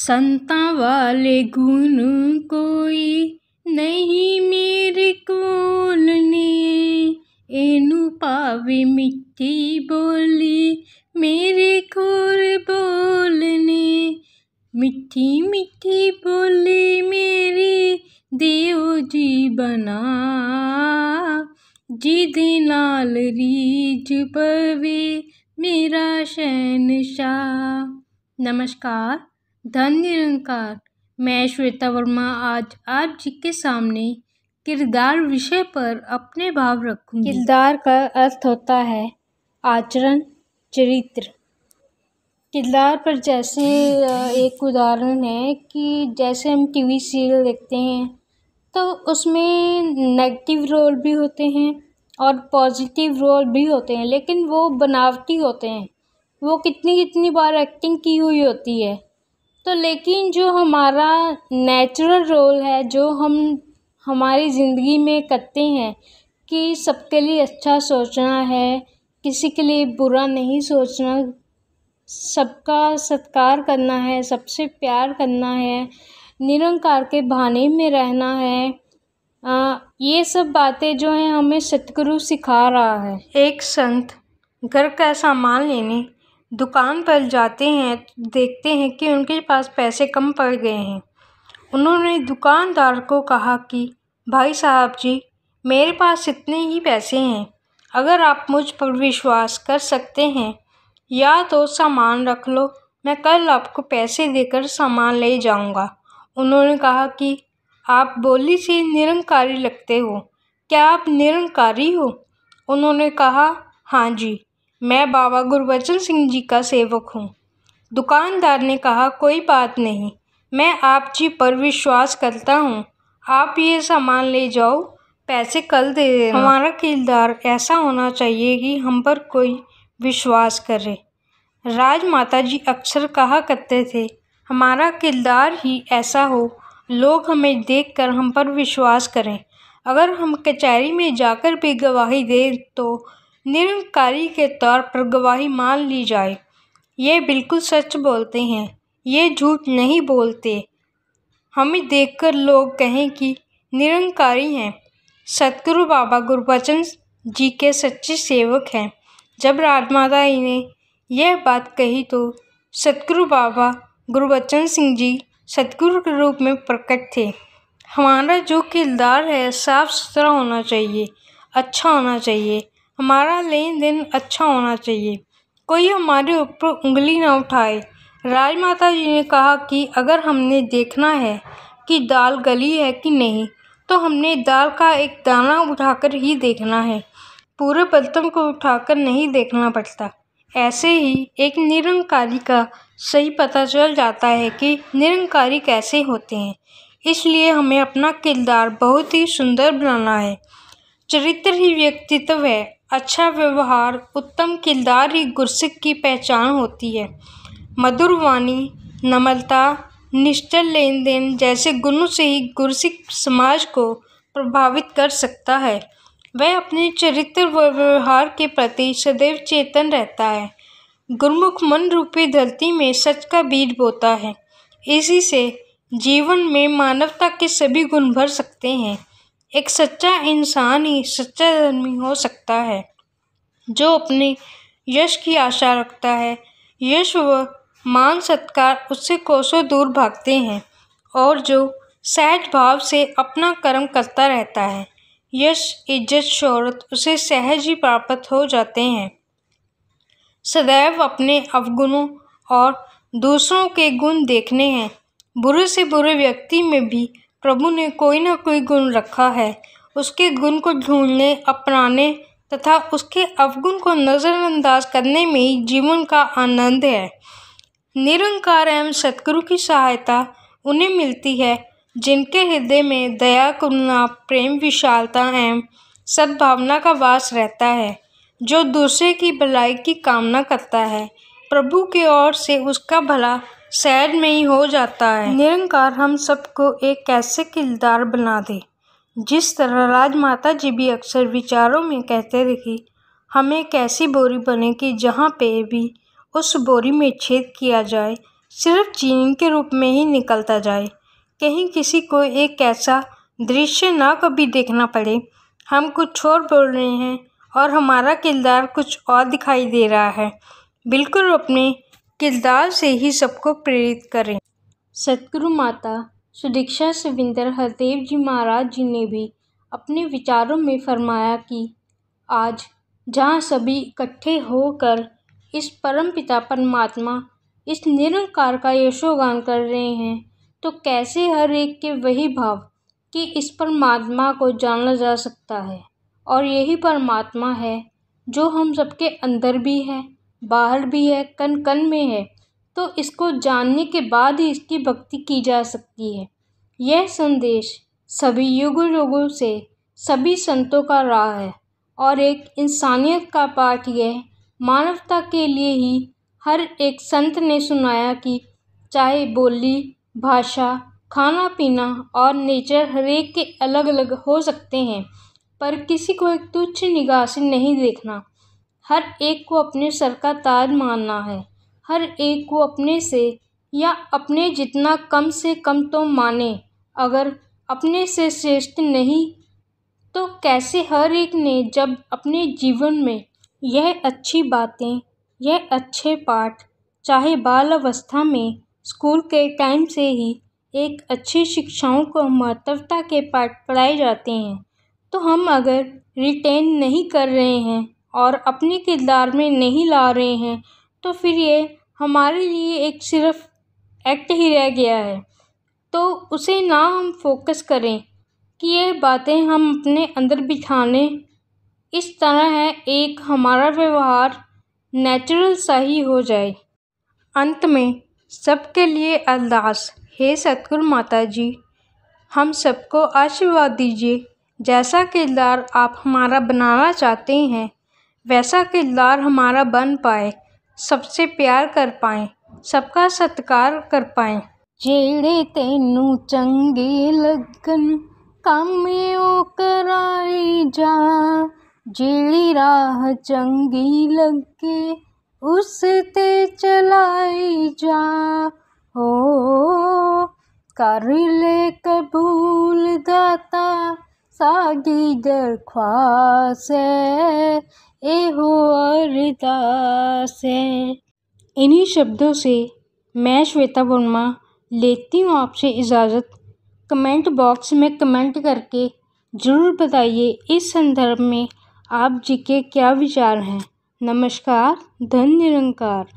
संतां वाले गुण कोई नहीं मेरे कोल ने, एनू पावे मिठी बोली मेरे खोर बोलने। मिठी मिठी बोली मेरी देओ जी बना, जिदे नाल रीझ पवे मेरा शहनशाह। नमस्कार, धन निरंकार। मैं श्वेता वर्मा आज आप जी के सामने किरदार विषय पर अपने भाव रखूंगी। किरदार का अर्थ होता है आचरण, चरित्र। किरदार पर जैसे एक उदाहरण है कि जैसे हम टीवी सीरियल देखते हैं तो उसमें नेगेटिव रोल भी होते हैं और पॉजिटिव रोल भी होते हैं, लेकिन वो बनावटी होते हैं। वो कितनी बार एक्टिंग की हुई होती है। तो लेकिन जो हमारा नेचुरल रोल है, जो हम हमारी ज़िंदगी में करते हैं कि सबके लिए अच्छा सोचना है, किसी के लिए बुरा नहीं सोचना, सबका सत्कार करना है, सबसे प्यार करना है, निरंकार के भाने में रहना है। ये सब बातें जो हैं हमें सतगुरु सिखा रहा है। एक संत घर का सामान लेने दुकान पर जाते हैं तो देखते हैं कि उनके पास पैसे कम पड़ गए हैं। उन्होंने दुकानदार को कहा कि भाई साहब जी, मेरे पास इतने ही पैसे हैं, अगर आप मुझ पर विश्वास कर सकते हैं या तो सामान रख लो, मैं कल आपको पैसे देकर सामान ले जाऊंगा। उन्होंने कहा कि आप बोली से निरंकारी लगते हो, क्या आप निरंकारी हो? उन्होंने कहा हाँ जी, मैं बाबा गुरबचन सिंह जी का सेवक हूँ। दुकानदार ने कहा कोई बात नहीं, मैं आप जी पर विश्वास करता हूँ, आप ये सामान ले जाओ, पैसे कल दे देना। हमारा किरदार ऐसा होना चाहिए कि हम पर कोई विश्वास करे। राजमाता जी अक्सर कहा करते थे, हमारा किरदार ही ऐसा हो, लोग हमें देखकर हम पर विश्वास करें। अगर हम कचहरी में जाकर भी गवाही दें तो निरंकारी के तौर पर गवाही मान ली जाए। ये बिल्कुल सच बोलते हैं, ये झूठ नहीं बोलते। हमें देखकर लोग कहें कि निरंकारी हैं। सतगुरु बाबा गुरबचन जी के सच्चे सेवक हैं। जब राजमाता ने यह बात कही तो सतगुरु बाबा गुरबचन सिंह जी सतगुरु के रूप में प्रकट थे। हमारा जो किरदार है साफ सुथरा होना चाहिए, अच्छा होना चाहिए, हमारा लेन देन अच्छा होना चाहिए, कोई हमारे ऊपर उंगली ना उठाए। राजमाता जी ने कहा कि अगर हमने देखना है कि दाल गली है कि नहीं, तो हमने दाल का एक दाना उठाकर ही देखना है, पूरे बर्तन को उठाकर नहीं देखना पड़ता। ऐसे ही एक निरंकारी का सही पता चल जाता है कि निरंकारी कैसे होते हैं। इसलिए हमें अपना किरदार बहुत ही सुंदर बनाना है। चरित्र ही व्यक्तित्व है। अच्छा व्यवहार, उत्तम किरदार ही गुरसिक की पहचान होती है। मधुर वाणी, नम्रता, निश्चल लेन देन जैसे गुणों से ही गुरसिक समाज को प्रभावित कर सकता है। वह अपने चरित्र व व्यवहार के प्रति सदैव चेतन रहता है। गुरमुख मन रूपी धरती में सच का बीज बोता है। इसी से जीवन में मानवता के सभी गुण भर सकते हैं। एक सच्चा इंसान ही सच्चा धर्मी हो सकता है, जो अपने यश की आशा रखता है। यश व मान सत्कार उससे कोसों दूर भागते हैं और जो सहज भाव से अपना कर्म करता रहता है, यश, इज्जत, शोहरत उसे सहज ही प्राप्त हो जाते हैं। सदैव अपने अवगुणों और दूसरों के गुण देखने हैं। बुरे से बुरे व्यक्ति में भी प्रभु ने कोई न कोई गुण रखा है। उसके गुण को ढूंढने, अपनाने तथा उसके अवगुण को नज़रअंदाज करने में ही जीवन का आनंद है। निरंकार एवं सतगुरु की सहायता उन्हें मिलती है जिनके हृदय में दया, करुणा, प्रेम, विशालता एवं सद्भावना का वास रहता है। जो दूसरे की भलाई की कामना करता है, प्रभु की ओर से उसका भला सहज में ही हो जाता है। निरंकार हम सबको एक ऐसे किरदार बना दे, जिस तरह राजमाता जी भी अक्सर विचारों में कहते थे कि हमें एक ऐसी बोरी बने कि जहाँ पे भी उस बोरी में छेद किया जाए सिर्फ जीवन के रूप में ही निकलता जाए। कहीं किसी को एक ऐसा दृश्य ना कभी देखना पड़े, हम कुछ और बोल रहे हैं और हमारा किरदार कुछ और दिखाई दे रहा है। बिल्कुल अपने किरदार से ही सबको प्रेरित करें। सतगुरु माता सुदीक्षा सविंदर हरदेव जी महाराज जी ने भी अपने विचारों में फरमाया कि आज जहाँ सभी इकट्ठे होकर इस परम पिता परमात्मा, इस निरंकार का यशोगान कर रहे हैं, तो कैसे हर एक के वही भाव कि इस परमात्मा को जाना जा सकता है। और यही परमात्मा है जो हम सबके अंदर भी है, बाहर भी है, कण कण में है। तो इसको जानने के बाद ही इसकी भक्ति की जा सकती है। यह संदेश सभी युगों युगों से सभी संतों का रहा है और एक इंसानियत का पाठ यह मानवता के लिए ही हर एक संत ने सुनाया कि चाहे बोली, भाषा, खाना पीना और नेचर हर एक के अलग अलग हो सकते हैं, पर किसी को एक तुच्छ निगाह से नहीं देखना। हर एक को अपने सर का ताज मानना है। हर एक को अपने से या अपने जितना कम से कम तो माने। अगर अपने से श्रेष्ठ नहीं तो कैसे हर एक ने जब अपने जीवन में यह अच्छी बातें, यह अच्छे पाठ, चाहे बाल अवस्था में स्कूल के टाइम से ही एक अच्छी शिक्षाओं को महत्वता के पाठ पढ़ाए जाते हैं, तो हम अगर रिटेन नहीं कर रहे हैं और अपने किरदार में नहीं ला रहे हैं, तो फिर ये हमारे लिए एक सिर्फ एक्ट ही रह गया है। तो उसे ना हम फोकस करें कि ये बातें हम अपने अंदर बिठाने, इस तरह है एक हमारा व्यवहार नेचुरल सा ही हो जाए। अंत में सबके लिए अरदास, हे सतगुरु माता जी, हम सबको आशीर्वाद दीजिए। जैसा किरदार आप हमारा बनाना चाहते हैं वैसा किरदार हमारा बन पाए, सबसे प्यार कर पाएँ, सबका सत्कार कर पाएँ। ਜਿਹੜੇ ਤੈਨੂੰ ਚੰਗੇ ਲੱਗਣ ਕੰਮ ਉਹ ਕਰਾਈ ਜਾ, ਜਿਹੜੀ ਰਾਹ ਚੰਗੀ ਲੱਗੇ ਉਸ ਤੇ ਚਲਾਈ ਜਾ। ਹੋ ਕਰ ਲੈ ਕਬੂਲ ਦਾਤਾ ਸਾਡੀ दरख्वास है, एहो अरदास है। इन्हीं शब्दों से मैं श्वेता वर्मा लेती हूँ आपसे इजाज़त। कमेंट बॉक्स में कमेंट करके ज़रूर बताइए इस संदर्भ में आप जी के क्या विचार हैं। नमस्कार, धन निरंकार।